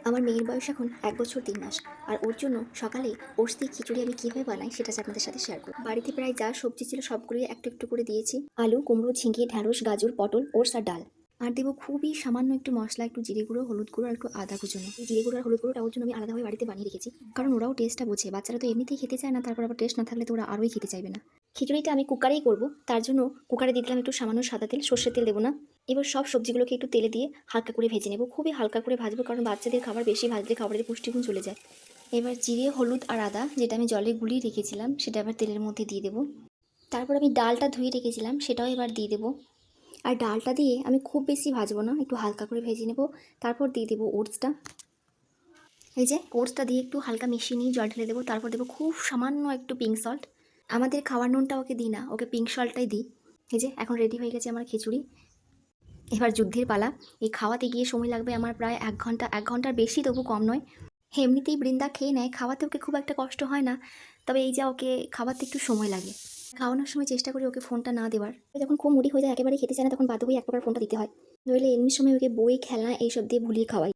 আমার মেয়ের বয়স এখন ১ বছর ৩ মাস। আর ওর জন্য সকালে ওটস দিয়ে খিচুড়ি আমি কীভাবে বানাই সেটা আজ আপনাদের সাথে শেয়ার করব। বাড়িতে প্রায় যা সবজি ছিল সবগুলোই একটু একটু করে দিয়েছি। আলু, কুমড়ো, ঝিঙে, ঢ্যাঁড়স, গাজর, পটল, ওটস আর ডাল। আর দেবো খুবই সামান্য একটু মশলা, একটু জিরে গুঁড়ো, হলুদ গুঁড়ো আর একটু আদা কুচনো। এই জিরে গুঁড়ো আর হলুদ গুঁড়োটা ওর জন্য আমি আলাদাভাবে বাড়িতে বানিয়ে রেখেছি। কারণ ওরাও টেস্টটা বোঝে। বাচ্চারা তো এমনিতেই খেতে চায় না, তারপর আবার টেস্ট না থাকলে তো ওরা আরোই খেতে চাইবে না। খিচুড়িটা আমি কুকারেই করব। তার জন্য কুকারে দিয়ে দিলাম একটু সামান্য সাদা তেল, সর্ষের তেল দেবো না। এবার সব সবজিগুলোকে একটু তেলে দিয়ে হালকা করে ভেজে নেব। খুবই হালকা করে ভাজবো, কারণ বাচ্চাদের খাবার বেশি ভাজলে খাবারের পুষ্টিগুণ চলে যায়। এবার জিরে, হলুদ আর আদা যেটা আমি জলে গুলিয়ে রেখেছিলাম সেটা এবার তেলের মধ্যে দিয়ে দেবো। তারপর আমি ডালটা ধুয়ে রেখেছিলাম সেটাও এবার দিয়ে দেবো। আর ডালটা দিয়ে আমি খুব বেশি ভাজবো না, একটু হালকা করে ভেজে নেব। তারপর দিয়ে দেবো ওটসটা। এই যে ওটসটা দিয়ে একটু হালকা মিশিয়ে নিয়ে জল ঢেলে দেবো। তারপর দেবো খুব সামান্য একটু পিঙ্ক সল্ট। আমাদের খাওয়ার নুনটা ওকে দিই না, ওকে পিঙ্ক সল্টটাই দিই। এই যে এখন রেডি হয়ে গেছে আমার খিচুড়ি। এবার যুদ্ধের পালা। এই খাওয়াতে গিয়ে সময় লাগবে আমার প্রায় ১ ঘন্টা, ১ ঘন্টার বেশি, তবু কম নয়। এমনিতেই বৃন্দা খেয়ে নেয়, খাওয়াতে ওকে খুব একটা কষ্ট হয় না। তবে এই যা ওকে খাওয়াতে একটু সময় লাগে। খাওয়ানোর সময় চেষ্টা করি ওকে ফোনটা না দেওয়ার। যখন খুব মুড়ি হয়ে যায়, একেবারে খেতে চায় না, তখন বাধ্য হয়ে এক প্রকার ফোনটা দিতে হয়। নইলে এমনি সময় ওকে বই, খেলনা এইসব দিয়ে ভুলিয়ে খাওয়াই।